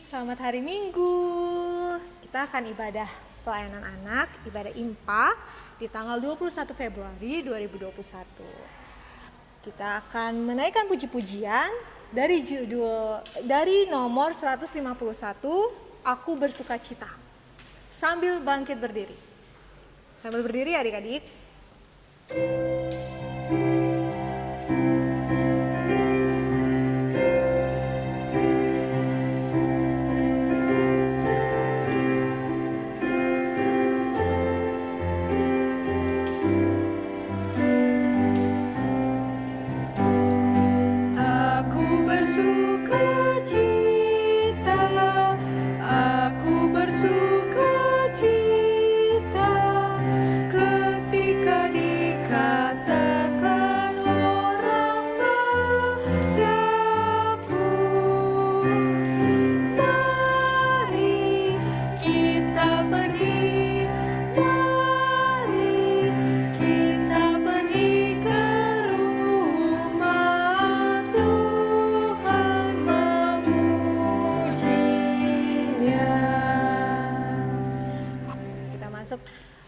Selamat hari Minggu. Kita akan ibadah pelayanan anak, ibadah IMPA di tanggal 21 Februari 2021. Kita akan menaikkan puji-pujian dari nomor 151, Aku Bersukacita. Sambil bangkit berdiri. Sambil berdiri adik-adik.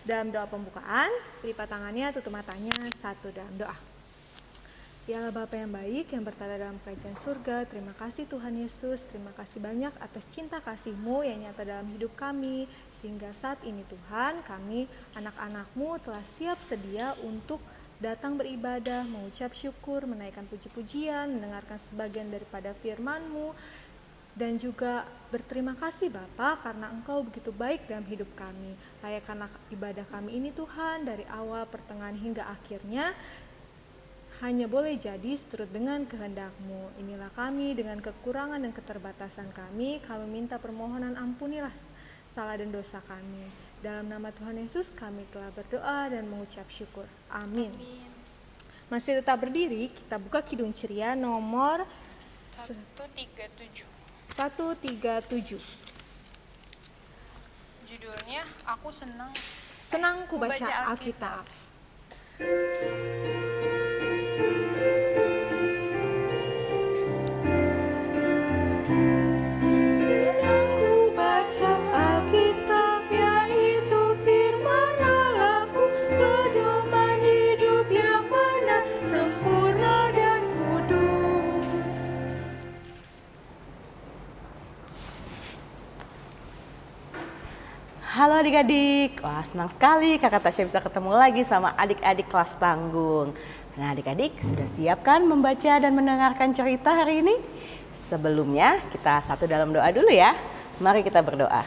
Dalam doa pembukaan, lipat tangannya, tutup matanya, satu dalam doa. Ya Allah Bapa yang baik, yang bertada dalam kerajaan surga, terima kasih Tuhan Yesus, terima kasih banyak atas cinta kasih-Mu yang nyata dalam hidup kami, sehingga saat ini Tuhan, kami anak-anak-Mu telah siap sedia untuk datang beribadah, mengucap syukur, menaikkan puji-pujian, mendengarkan sebagian daripada firman-Mu, dan juga berterima kasih Bapa karena Engkau begitu baik dalam hidup kami. Layakkanlah ibadah kami ini Tuhan dari awal, pertengahan hingga akhirnya hanya boleh jadi seturut dengan kehendak-Mu. Inilah kami dengan kekurangan dan keterbatasan kami minta permohonan ampunilah salah dan dosa kami. Dalam nama Tuhan Yesus kami telah berdoa dan mengucap syukur. Amin. Masih tetap berdiri, kita buka Kidung Ceria nomor 137. Judulnya Aku Senang ku baca Alkitab. Senang ku baca Alkitab, yaitu firman Allah-Ku, pedoman hidup yang benar, sempurna dan kudus. Halo adik-adik, wah senang sekali Kakak Tasya bisa ketemu lagi sama adik-adik kelas tanggung. Nah adik-adik sudah siap kan membaca dan mendengarkan cerita hari ini? Sebelumnya kita satu dalam doa dulu ya. Mari kita berdoa.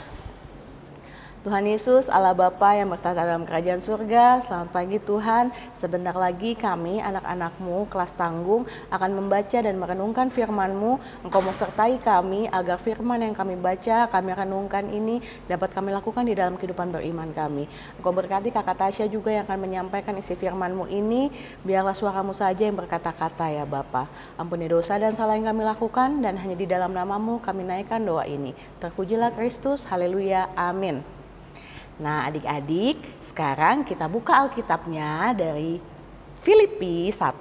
Tuhan Yesus, Allah Bapa yang bertata dalam kerajaan surga, selamat pagi Tuhan. Sebentar lagi kami, anak-anak-Mu, kelas tanggung, akan membaca dan merenungkan firman-Mu. Engkau mau sertai kami agar firman yang kami baca, kami renungkan ini dapat kami lakukan di dalam kehidupan beriman kami. Engkau berkati Kakak Tasya juga yang akan menyampaikan isi firman-Mu ini. Biarlah suara-Mu saja yang berkata-kata ya Bapa. Ampuni dosa dan salah yang kami lakukan, dan hanya di dalam nama-Mu kami naikkan doa ini. Terpujilah Kristus, haleluya, amin. Nah adik-adik, sekarang kita buka Alkitabnya dari Filipi 1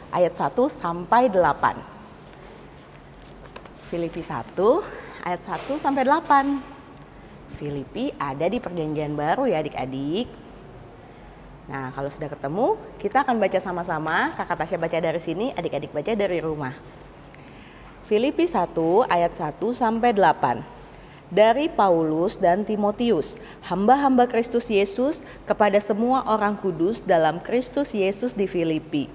ayat 1 sampai 8. Filipi 1 ayat 1 sampai 8. Filipi ada di perjanjian baru ya adik-adik. Nah kalau sudah ketemu, kita akan baca sama-sama. Kakak Tasya baca dari sini, adik-adik baca dari rumah. Filipi 1 ayat 1 sampai 8. Dari Paulus dan Timotius, hamba-hamba Kristus Yesus kepada semua orang kudus dalam Kristus Yesus di Filipi,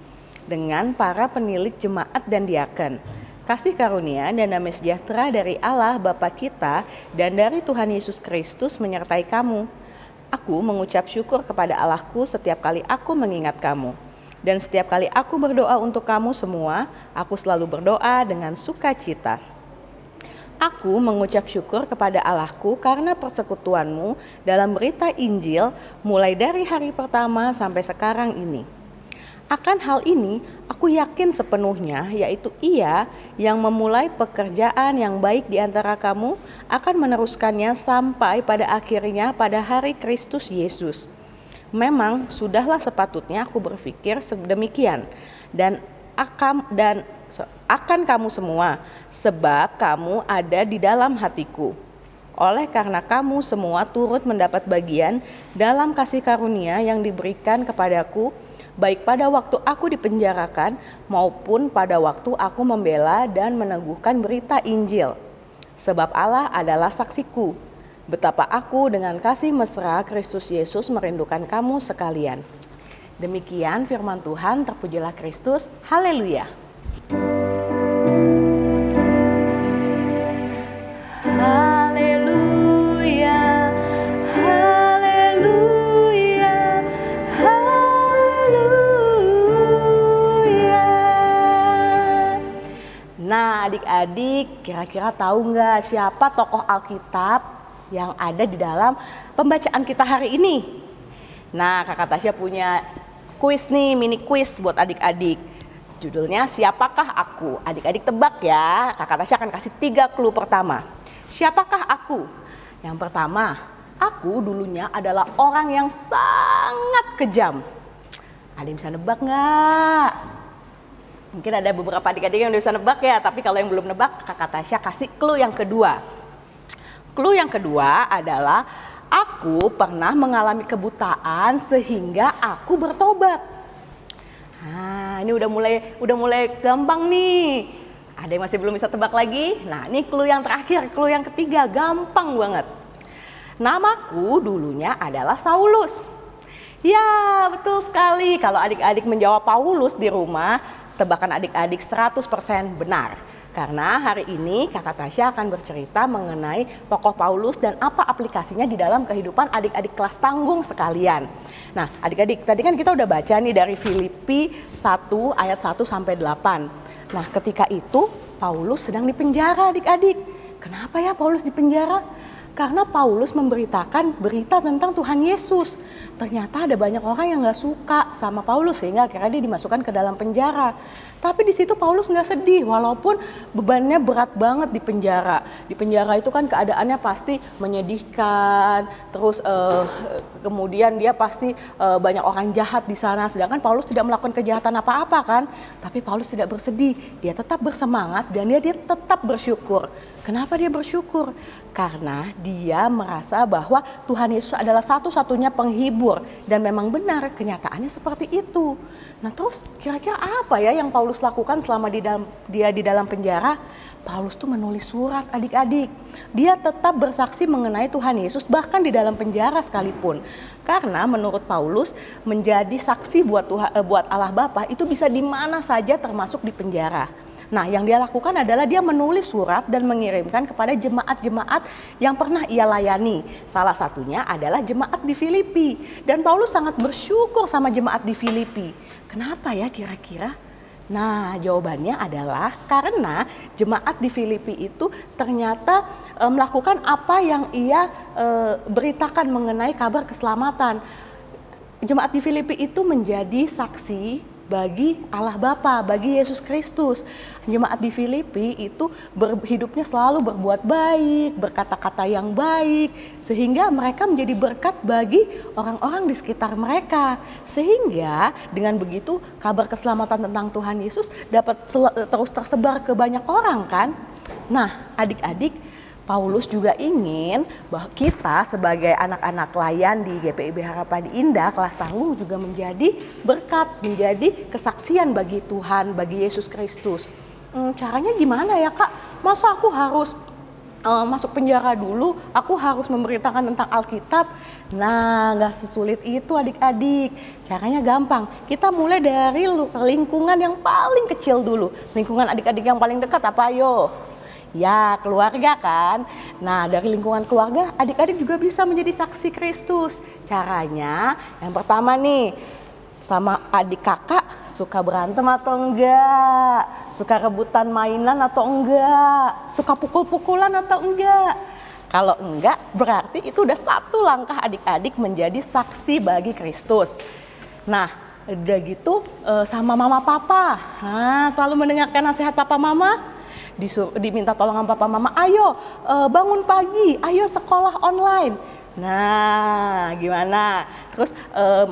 dengan para penilik jemaat dan diaken. Kasih karunia dan damai sejahtera dari Allah Bapa kita dan dari Tuhan Yesus Kristus menyertai kamu. Aku mengucap syukur kepada Allahku setiap kali aku mengingat kamu. Dan setiap kali aku berdoa untuk kamu semua, aku selalu berdoa dengan sukacita. Aku mengucap syukur kepada Allahku karena persekutuanmu dalam berita Injil mulai dari hari pertama sampai sekarang ini. Akan hal ini aku yakin sepenuhnya, yaitu Ia yang memulai pekerjaan yang baik di antara kamu akan meneruskannya sampai pada akhirnya pada hari Kristus Yesus. Memang sudahlah sepatutnya aku berpikir sedemikian dan akan kamu semua, sebab kamu ada di dalam hatiku. Oleh karena kamu semua turut mendapat bagian dalam kasih karunia yang diberikan kepadaku, baik pada waktu aku dipenjarakan maupun pada waktu aku membela dan meneguhkan berita Injil. Sebab Allah adalah saksiku, betapa aku dengan kasih mesra Kristus Yesus merindukan kamu sekalian. Demikian firman Tuhan, terpujilah Kristus, haleluya. Haleluya, haleluya, haleluya. Nah, adik-adik, kira-kira tahu nggak siapa tokoh Alkitab yang ada di dalam pembacaan kita hari ini? Nah, Kakak Tasya punya kuis nih, mini kuis buat adik-adik. Judulnya Siapakah Aku? Adik-adik tebak ya. Kakak Tasya akan kasih 3 clue pertama. Siapakah aku? Yang pertama, aku dulunya adalah orang yang sangat kejam. Ada yang bisa nebak nggak? Mungkin ada beberapa adik-adik yang udah bisa nebak ya, tapi kalau yang belum nebak, Kakak Tasya kasih clue yang kedua. Clue yang kedua adalah aku pernah mengalami kebutaan sehingga aku bertobat. Nah, ini udah mulai gampang nih. Ada yang masih belum bisa tebak lagi? Nah, ini clue yang terakhir, clue yang ketiga, gampang banget. Namaku dulunya adalah Saulus. Ya, betul sekali. Kalau adik-adik menjawab Paulus di rumah, tebakan adik-adik 100% benar. Karena hari ini Kakak Tasya akan bercerita mengenai tokoh Paulus dan apa aplikasinya di dalam kehidupan adik-adik kelas tanggung sekalian. Nah, adik-adik, tadi kan kita udah baca nih dari Filipi 1 ayat 1 sampai 8. Nah, ketika itu Paulus sedang dipenjara adik-adik. Kenapa ya Paulus dipenjara? Karena Paulus memberitakan berita tentang Tuhan Yesus. Ternyata ada banyak orang yang gak suka sama Paulus sehingga akhirnya dia dimasukkan ke dalam penjara. Tapi di situ Paulus nggak sedih walaupun bebannya berat banget di penjara. Di penjara itu kan keadaannya pasti menyedihkan. Terus kemudian dia pasti banyak orang jahat di sana. Sedangkan Paulus tidak melakukan kejahatan apa-apa kan. Tapi Paulus tidak bersedih. Dia tetap bersemangat dan dia tetap bersyukur. Kenapa dia bersyukur? Karena dia merasa bahwa Tuhan Yesus adalah satu-satunya penghibur. Dan memang benar kenyataannya seperti itu. Nah terus kira-kira apa ya yang Paulus lakukan selama dia di dalam penjara? Paulus tuh menulis surat adik-adik. Dia tetap bersaksi mengenai Tuhan Yesus bahkan di dalam penjara sekalipun. Karena menurut Paulus menjadi saksi buat Allah Bapa itu bisa di mana saja termasuk di penjara. Nah yang dia lakukan adalah dia menulis surat dan mengirimkan kepada jemaat-jemaat yang pernah ia layani. Salah satunya adalah jemaat di Filipi. Dan Paulus sangat bersyukur sama jemaat di Filipi. Kenapa ya kira-kira? Nah jawabannya adalah karena jemaat di Filipi itu ternyata melakukan apa yang ia beritakan mengenai kabar keselamatan. Jemaat di Filipi itu menjadi saksi bagi Allah Bapa, bagi Yesus Kristus. Jemaat di Filipi itu hidupnya selalu berbuat baik, berkata-kata yang baik, sehingga mereka menjadi berkat bagi orang-orang di sekitar mereka. Sehingga dengan begitu kabar keselamatan tentang Tuhan Yesus dapat terus tersebar ke banyak orang kan. Nah adik-adik, Paulus juga ingin bahwa kita sebagai anak-anak layan di GPIB Harapan Indah kelas tanggung juga menjadi berkat, menjadi kesaksian bagi Tuhan, bagi Yesus Kristus. Caranya gimana ya Kak? Masa aku harus masuk penjara dulu, aku harus memberitakan tentang Alkitab? Nah, gak sesulit itu adik-adik. Caranya gampang. Kita mulai dari lingkungan yang paling kecil dulu. Lingkungan adik-adik yang paling dekat apa ayo? Ya, keluarga kan. Nah, dari lingkungan keluarga, adik-adik juga bisa menjadi saksi Kristus. Caranya, yang pertama nih, sama adik kakak suka berantem atau enggak? Suka rebutan mainan atau enggak? Suka pukul-pukulan atau enggak? Kalau enggak, berarti itu udah satu langkah adik-adik menjadi saksi bagi Kristus. Nah, udah gitu sama mama papa. Nah, selalu mendengarkan nasihat papa mama. Diminta tolongan papa mama, ayo bangun pagi, ayo sekolah online. Nah, gimana? Terus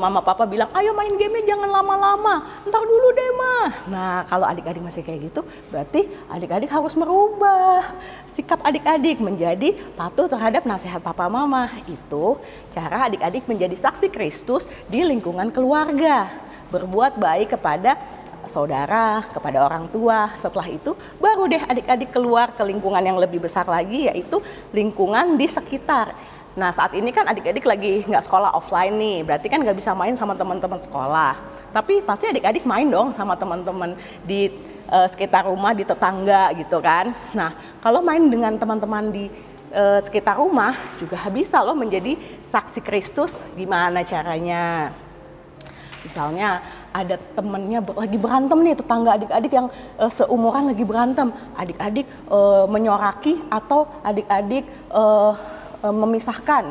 mama papa bilang, ayo main gamenya jangan lama-lama, ntar dulu deh mah. Nah, kalau adik-adik masih kayak gitu, berarti adik-adik harus merubah sikap adik-adik menjadi patuh terhadap nasihat papa mama. Itu cara adik-adik menjadi saksi Kristus di lingkungan keluarga. Berbuat baik kepada saudara, kepada orang tua. Setelah itu baru deh adik-adik keluar ke lingkungan yang lebih besar lagi, yaitu lingkungan di sekitar. Nah, saat ini kan adik-adik lagi nggak sekolah offline nih, berarti kan nggak bisa main sama teman-teman sekolah. Tapi pasti adik-adik main dong sama teman-teman di sekitar rumah, di tetangga gitu kan. Nah, kalau main dengan teman-teman di sekitar rumah juga bisa loh menjadi saksi Kristus. Gimana caranya? Misalnya ada temennya lagi berantem nih, tetangga adik-adik yang seumuran lagi berantem. Adik-adik menyoraki atau adik-adik memisahkan.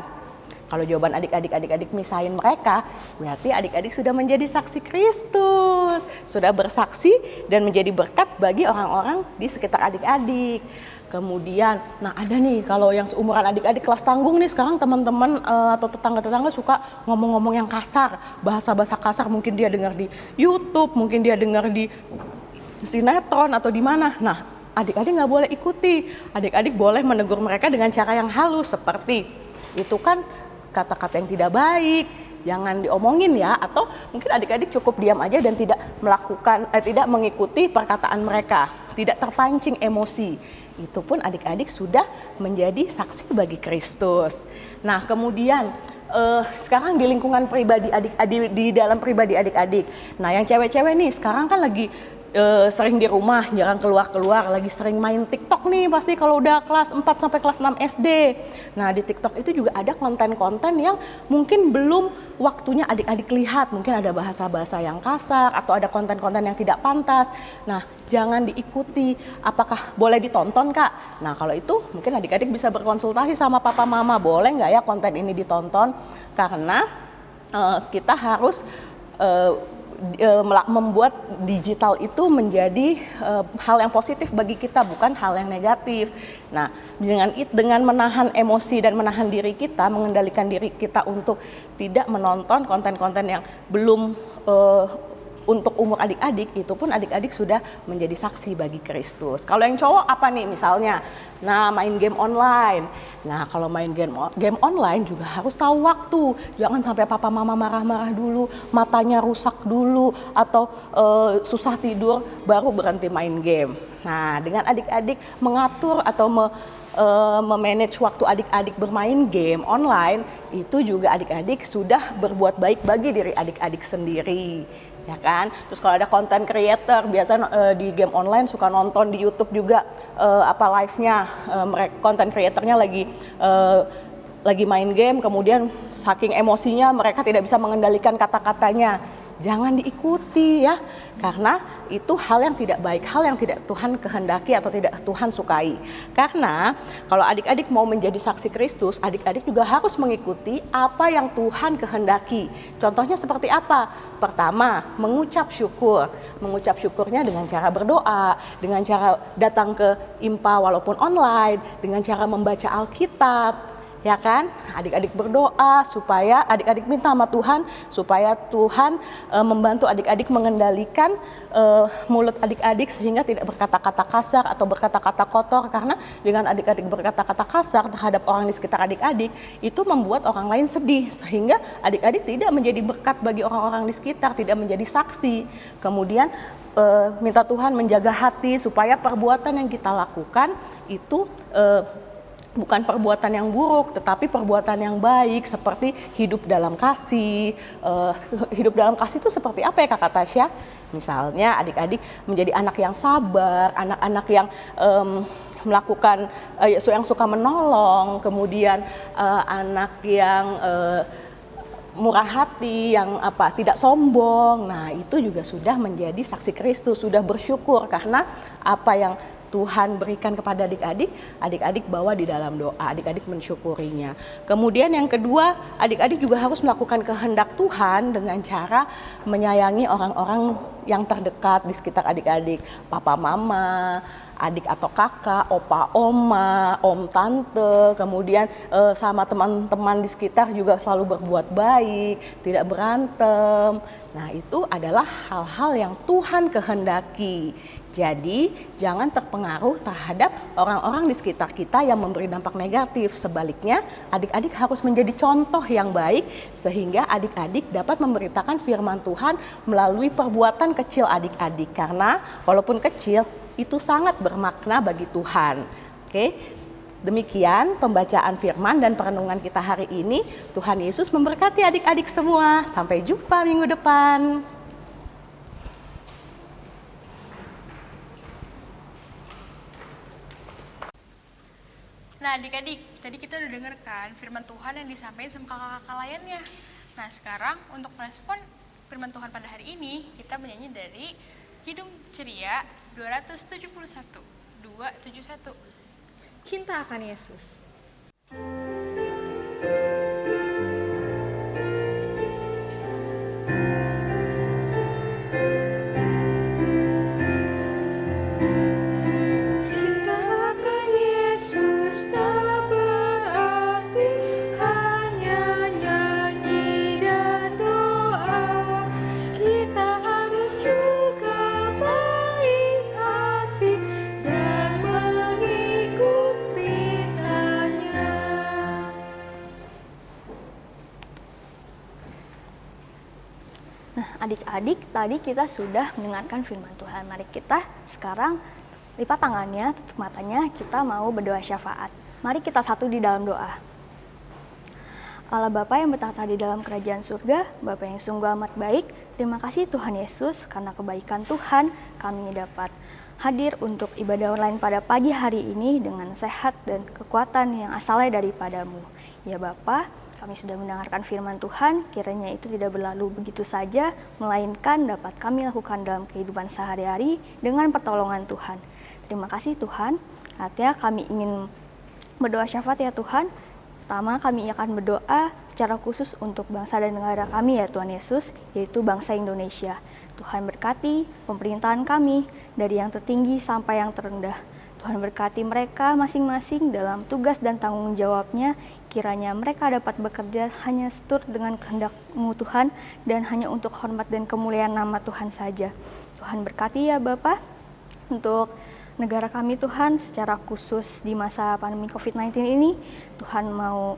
Kalau jawaban adik-adik misahin mereka, berarti adik-adik sudah menjadi saksi Kristus, sudah bersaksi dan menjadi berkat bagi orang-orang di sekitar adik-adik. Kemudian, nah ada nih kalau yang seumuran adik-adik kelas tanggung nih, sekarang teman-teman atau tetangga-tetangga suka ngomong-ngomong yang kasar, bahasa-bahasa kasar, mungkin dia dengar di YouTube, mungkin dia dengar di sinetron atau di mana. Nah, adik-adik nggak boleh ikuti, adik-adik boleh menegur mereka dengan cara yang halus, seperti itu kan kata-kata yang tidak baik, jangan diomongin ya. Atau mungkin adik-adik cukup diam aja dan tidak tidak mengikuti perkataan mereka, tidak terpancing emosi. Itu pun adik-adik sudah menjadi saksi bagi Kristus. Nah, kemudian sekarang di lingkungan pribadi adik-adik, di dalam pribadi adik-adik. Nah, yang cewek-cewek nih sekarang kan lagi sering di rumah, jarang keluar-keluar, lagi sering main TikTok nih pasti kalau udah kelas 4 sampai kelas 6 SD. Nah, di TikTok itu juga ada konten-konten yang mungkin belum waktunya adik-adik lihat, mungkin ada bahasa-bahasa yang kasar atau ada konten-konten yang tidak pantas. Nah, jangan diikuti. Apakah boleh ditonton, Kak? Nah, kalau itu mungkin adik-adik bisa berkonsultasi sama papa mama, boleh nggak ya konten ini ditonton? Karena kita harus membuat digital itu menjadi hal yang positif bagi kita, bukan hal yang negatif. Nah, dengan menahan emosi dan menahan diri kita, mengendalikan diri kita untuk tidak menonton konten-konten yang belum untuk umur adik-adik, itu pun adik-adik sudah menjadi saksi bagi Kristus. Kalau yang cowok apa nih misalnya? Nah, main game online. Nah, kalau main game online juga harus tahu waktu. Jangan sampai papa mama marah-marah dulu, matanya rusak dulu, atau susah tidur baru berhenti main game. Nah, dengan adik-adik mengatur atau memanage waktu adik-adik bermain game online, itu juga adik-adik sudah berbuat baik bagi diri adik-adik sendiri. Ya kan, terus kalau ada content creator biasa di game online suka nonton di YouTube juga live-nya, content creatornya lagi main game, kemudian saking emosinya mereka tidak bisa mengendalikan kata-katanya. Jangan diikuti ya, karena itu hal yang tidak baik, hal yang tidak Tuhan kehendaki atau tidak Tuhan sukai. Karena kalau adik-adik mau menjadi saksi Kristus, adik-adik juga harus mengikuti apa yang Tuhan kehendaki. Contohnya seperti apa? Pertama, mengucap syukur. Mengucap syukurnya dengan cara berdoa, dengan cara datang ke IMPA walaupun online, dengan cara membaca Alkitab. Ya kan, adik-adik berdoa supaya adik-adik minta sama Tuhan supaya Tuhan membantu adik-adik mengendalikan mulut adik-adik sehingga tidak berkata-kata kasar atau berkata-kata kotor, karena dengan adik-adik berkata-kata kasar terhadap orang di sekitar adik-adik itu membuat orang lain sedih sehingga adik-adik tidak menjadi berkat bagi orang-orang di sekitar, tidak menjadi saksi. Kemudian minta Tuhan menjaga hati supaya perbuatan yang kita lakukan itu bukan perbuatan yang buruk, tetapi perbuatan yang baik, seperti hidup dalam kasih. Hidup dalam kasih itu seperti apa ya Kakak Tasya? Misalnya adik-adik menjadi anak yang sabar, anak-anak yang melakukan, yang suka menolong, kemudian anak yang murah hati, yang tidak sombong. Nah, itu juga sudah menjadi saksi Kristus, sudah bersyukur karena apa yang Tuhan berikan kepada adik-adik, adik-adik bawa di dalam doa, adik-adik mensyukurinya. Kemudian yang kedua, adik-adik juga harus melakukan kehendak Tuhan dengan cara menyayangi orang-orang yang terdekat di sekitar adik-adik, papa mama, adik atau kakak, opa oma, om tante, kemudian sama teman-teman di sekitar juga selalu berbuat baik, tidak berantem. Nah, itu adalah hal-hal yang Tuhan kehendaki. Jadi jangan terpengaruh terhadap orang-orang di sekitar kita yang memberi dampak negatif. Sebaliknya, adik-adik harus menjadi contoh yang baik sehingga adik-adik dapat memberitakan firman Tuhan melalui perbuatan kecil adik-adik. Karena walaupun kecil, itu sangat bermakna bagi Tuhan. Oke, demikian pembacaan firman dan perenungan kita hari ini. Tuhan Yesus memberkati adik-adik semua. Sampai jumpa minggu depan. Nah adik-adik, tadi kita udah denger kan firman Tuhan yang disampaikan sama kakak-kakak lainnya. Nah sekarang untuk merespon firman Tuhan pada hari ini, kita menyanyi dari Kidung Ceria 271. Cinta akan Yesus. Adik-adik, tadi kita sudah mendengarkan firman Tuhan. Mari kita sekarang lipat tangannya, tutup matanya, kita mau berdoa syafaat. Mari kita satu di dalam doa. Allah Bapa yang bertahta di dalam kerajaan surga, Bapa yang sungguh amat baik, terima kasih Tuhan Yesus karena kebaikan Tuhan kami dapat hadir untuk ibadah online pada pagi hari ini dengan sehat dan kekuatan yang asalnya daripadamu. Ya Bapa, kami sudah mendengarkan firman Tuhan, kiranya itu tidak berlalu begitu saja, melainkan dapat kami lakukan dalam kehidupan sehari-hari dengan pertolongan Tuhan. Terima kasih Tuhan, artinya kami ingin berdoa syafaat ya Tuhan. Pertama kami akan berdoa secara khusus untuk bangsa dan negara kami ya Tuhan Yesus, yaitu bangsa Indonesia. Tuhan berkati pemerintahan kami dari yang tertinggi sampai yang terendah. Tuhan berkati mereka masing-masing dalam tugas dan tanggung jawabnya, kiranya mereka dapat bekerja hanya seturut dengan kehendak-Mu Tuhan dan hanya untuk hormat dan kemuliaan nama Tuhan saja. Tuhan berkati ya Bapa untuk negara kami Tuhan secara khusus di masa pandemi COVID-19 ini. Tuhan mau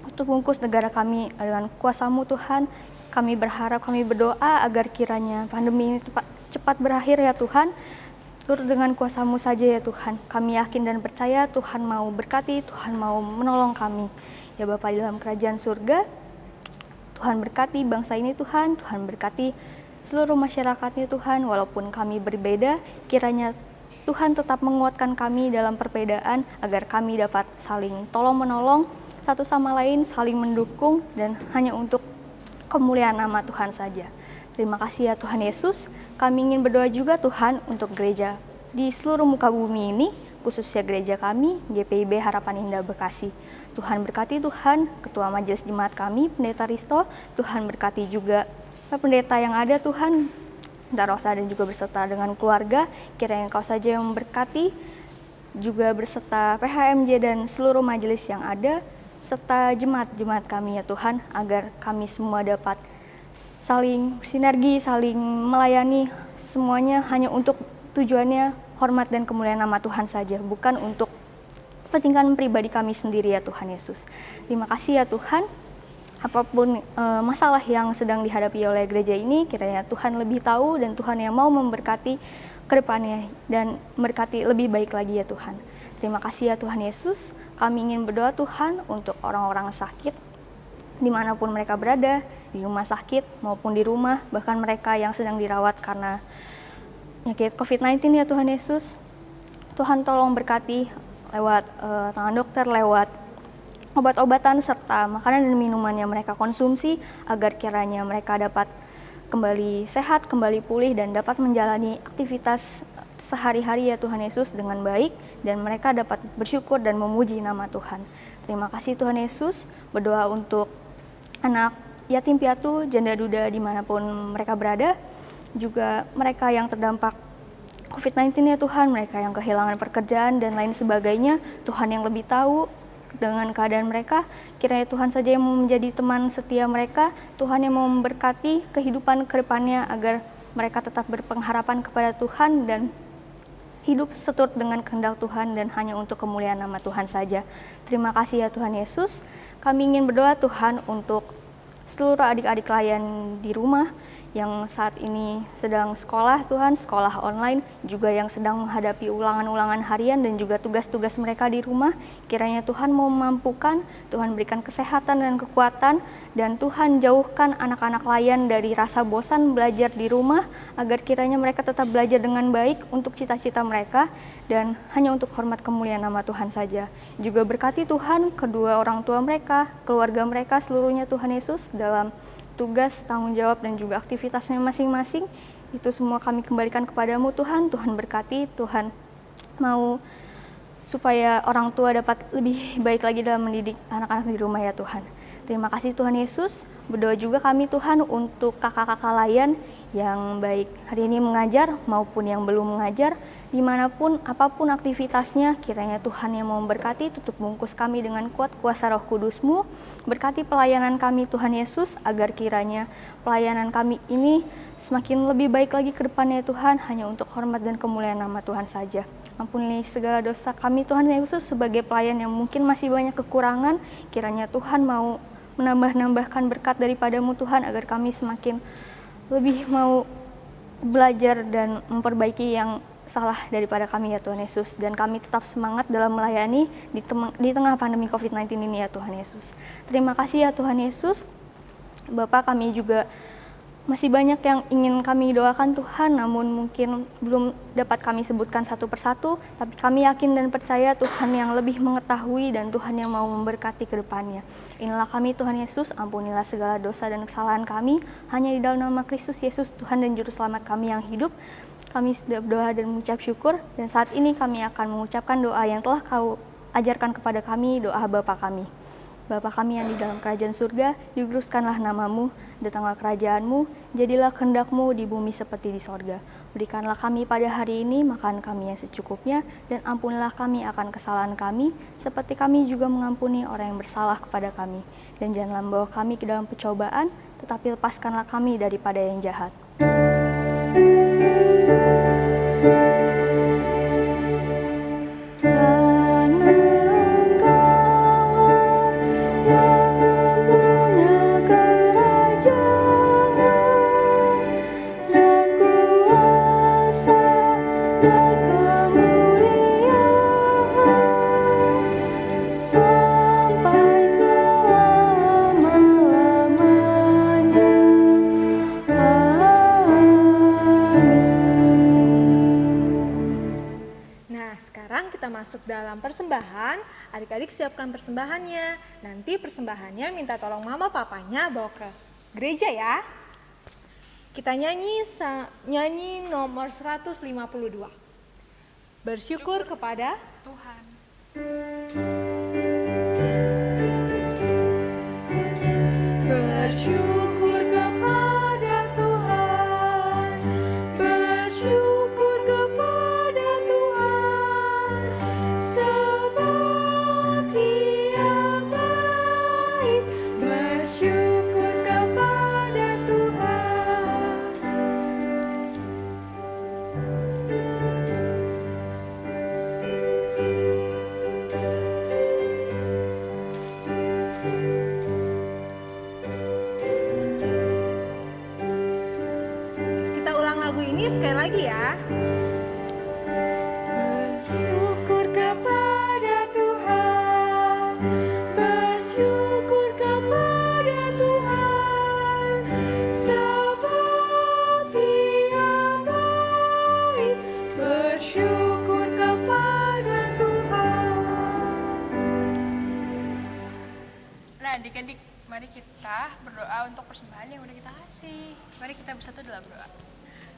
untuk bungkus negara kami dengan kuasa-Mu Tuhan. Kami berharap, kami berdoa agar kiranya pandemi ini cepat berakhir ya Tuhan. Turut dengan kuasa-Mu saja ya Tuhan. Kami yakin dan percaya Tuhan mau berkati, Tuhan mau menolong kami. Ya Bapa di dalam kerajaan surga, Tuhan berkati bangsa ini Tuhan, Tuhan berkati seluruh masyarakatnya Tuhan. Walaupun kami berbeda, kiranya Tuhan tetap menguatkan kami dalam perbedaan agar kami dapat saling tolong-menolong satu sama lain, saling mendukung dan hanya untuk kemuliaan nama Tuhan saja. Terima kasih ya Tuhan Yesus. Kami ingin berdoa juga Tuhan untuk gereja di seluruh muka bumi ini, khususnya gereja kami, GPIB Harapan Indah Bekasi. Tuhan berkati Tuhan, Ketua Majelis Jemaat kami, Pendeta Risto. Tuhan berkati juga pendeta yang ada Tuhan, Darosa dan juga berserta dengan keluarga. Kiranya Engkau saja yang memberkati, juga berserta PHMJ dan seluruh majelis yang ada, serta jemaat-jemaat kami ya Tuhan, agar kami semua dapat saling sinergi, saling melayani, semuanya hanya untuk tujuannya hormat dan kemuliaan nama Tuhan saja, bukan untuk kepentingan pribadi kami sendiri ya Tuhan Yesus. Terima kasih ya Tuhan, apapun masalah yang sedang dihadapi oleh gereja ini, kiranya Tuhan lebih tahu dan Tuhan yang mau memberkati ke depannya dan memberkati lebih baik lagi ya Tuhan. Terima kasih ya Tuhan Yesus, kami ingin berdoa Tuhan untuk orang-orang sakit, dimanapun mereka berada, di rumah sakit maupun di rumah, bahkan mereka yang sedang dirawat karena penyakit COVID-19 ya Tuhan Yesus. Tuhan tolong berkati lewat tangan dokter, lewat obat-obatan serta makanan dan minuman yang mereka konsumsi, agar kiranya mereka dapat kembali sehat, kembali pulih dan dapat menjalani aktivitas sehari-hari ya Tuhan Yesus dengan baik, dan mereka dapat bersyukur dan memuji nama Tuhan. Terima kasih Tuhan Yesus. Berdoa untuk anak yatim piatu, janda duda dimanapun mereka berada, juga mereka yang terdampak COVID-19 ya Tuhan, mereka yang kehilangan pekerjaan dan lain sebagainya, Tuhan yang lebih tahu dengan keadaan mereka. Kiranya Tuhan saja yang mau menjadi teman setia mereka, Tuhan yang mau memberkati kehidupan ke depannya agar mereka tetap berpengharapan kepada Tuhan dan hidup seturut dengan kehendak Tuhan dan hanya untuk kemuliaan nama Tuhan saja. Terima kasih ya Tuhan Yesus. Kami ingin berdoa Tuhan untuk seluruh adik-adik layan di rumah yang saat ini sedang sekolah Tuhan, sekolah online, juga yang sedang menghadapi ulangan-ulangan harian dan juga tugas-tugas mereka di rumah. Kiranya Tuhan mau memampukan, Tuhan berikan kesehatan dan kekuatan, dan Tuhan jauhkan anak-anak layan dari rasa bosan belajar di rumah, agar kiranya mereka tetap belajar dengan baik untuk cita-cita mereka, dan hanya untuk hormat kemuliaan nama Tuhan saja. Juga berkati Tuhan kedua orang tua mereka, keluarga mereka seluruhnya Tuhan Yesus, dalam tugas, tanggung jawab, dan juga aktivitasnya masing-masing. Itu semua kami kembalikan kepadamu Tuhan. Tuhan berkati, Tuhan mau supaya orang tua dapat lebih baik lagi dalam mendidik anak-anak di rumah ya Tuhan. Terima kasih Tuhan Yesus. Berdoa juga kami Tuhan untuk kakak-kakak layan yang baik hari ini mengajar maupun yang belum mengajar, dimanapun apapun aktivitasnya, kiranya Tuhan yang mau memberkati, tutup bungkus kami dengan kuat kuasa Roh Kudus-Mu, berkati pelayanan kami Tuhan Yesus, agar kiranya pelayanan kami ini semakin lebih baik lagi ke depannya Tuhan, hanya untuk hormat dan kemuliaan nama Tuhan saja. Ampuni segala dosa kami Tuhan Yesus sebagai pelayan yang mungkin masih banyak kekurangan, kiranya Tuhan mau menambah-nambahkan berkat daripadamu Tuhan, agar kami semakin lebih mau belajar dan memperbaiki yang salah daripada kami ya Tuhan Yesus, dan kami tetap semangat dalam melayani di tengah pandemi COVID-19 ini ya Tuhan Yesus. Terima kasih ya Tuhan Yesus. Bapak, kami juga masih banyak yang ingin kami doakan Tuhan, namun mungkin belum dapat kami sebutkan satu persatu, tapi kami yakin dan percaya Tuhan yang lebih mengetahui dan Tuhan yang mau memberkati ke depannya. Inilah kami Tuhan Yesus, ampunilah segala dosa dan kesalahan kami, hanya di dalam nama Kristus Yesus Tuhan dan Juru Selamat kami yang hidup. Kami sudah berdoa dan mengucap syukur, dan saat ini kami akan mengucapkan doa yang telah Kau ajarkan kepada kami, doa Bapa kami. Bapa kami yang di dalam kerajaan surga, dikuduskanlah namamu, datanglah kerajaan-Mu, jadilah kehendak-Mu di bumi seperti di sorga. Berikanlah kami pada hari ini makan kami yang secukupnya, dan ampunilah kami akan kesalahan kami, seperti kami juga mengampuni orang yang bersalah kepada kami. Dan janganlah membawa kami ke dalam pencobaan, tetapi lepaskanlah kami daripada yang jahat. Masuk dalam persembahan, adik-adik siapkan persembahannya. Nanti persembahannya minta tolong mama papanya bawa ke gereja ya. Kita nyanyi nomor 152. Bersyukur kepada Tuhan. Bersyukur kepada Tuhan, bersyukur kepada Tuhan, sebab Dia baik. Bersyukur kepada Tuhan. Kita ulang lagu ini sekali lagi ya. Bersyukur kepada Tuhan, bersyukur kepada Tuhan, sebab Dia baik. Bersyukur kepada Tuhan. Nah, adik-adik, mari kita berdoa untuk persembahan yang udah kita kasih. Mari kita bersatu dalam doa.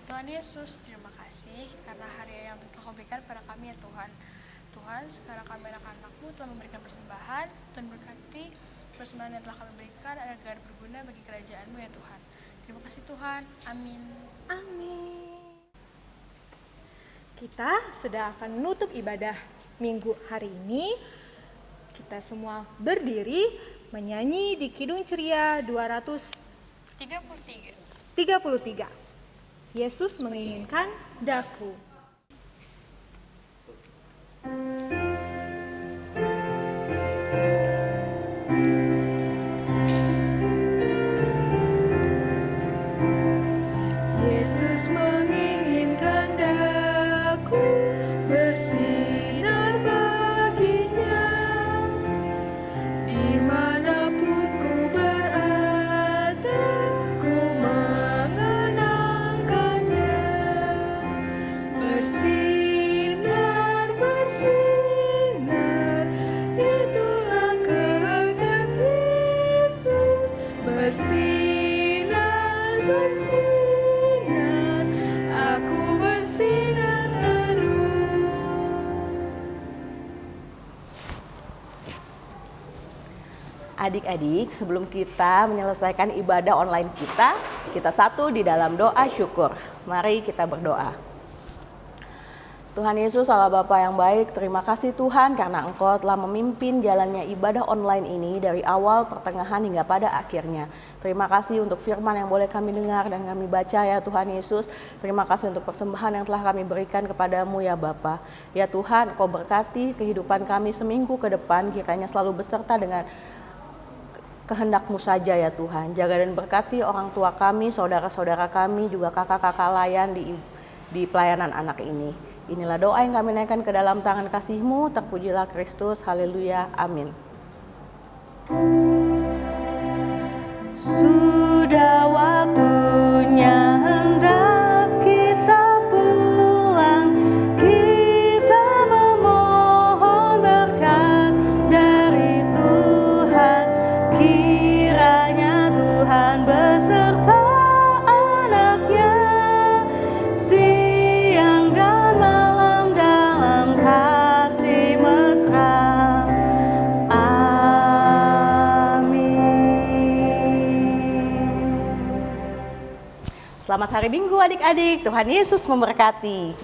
Tuhan Yesus, terima kasih kasih karena hari yang telah kau berikan pada kami ya Tuhan. Tuhan, sekarang kami anak-anak-Mu telah memberikan persembahan. Tuhan berkati persembahan yang telah kami berikan agar berguna bagi kerajaan-Mu ya Tuhan. Terima kasih Tuhan. Amin. Amin. Kita sudah akan menutup ibadah minggu hari ini. Kita semua berdiri menyanyi di Kidung Ceria 33. 233. Yesus menginginkan daku. Yesus menginginkan daku bersinar baginya, dimanapun ku berada, ku mengenangkannya. Bersinar, bersinar, itulah kehendak Yesus. Bersinar, bersinar, aku bersinar terus. Adik-adik, sebelum kita menyelesaikan ibadah online kita satu di dalam doa syukur. Mari kita berdoa. Tuhan Yesus, Allah Bapa yang baik, terima kasih Tuhan karena Engkau telah memimpin jalannya ibadah online ini dari awal, pertengahan hingga pada akhirnya. Terima kasih untuk firman yang boleh kami dengar dan kami baca ya Tuhan Yesus. Terima kasih untuk persembahan yang telah kami berikan kepadamu ya Bapa. Ya Tuhan, Engkau berkati kehidupan kami seminggu ke depan, kiranya selalu beserta dengan kehendak-Mu saja ya Tuhan. Jaga dan berkati orang tua kami, saudara-saudara kami, juga kakak-kakak layan di pelayanan anak ini. Inilah doa yang kami naikkan ke dalam tangan kasih-Mu. Terpujilah Kristus. Haleluya. Amin. Sudah waktunya hendak kita pulang. Kita memohon berkat dari Tuhan. Kiranya Tuhan beserta anaknya siang dan malam dalam kasih mesra. Amin. Selamat hari Minggu adik-adik. Tuhan Yesus memberkati.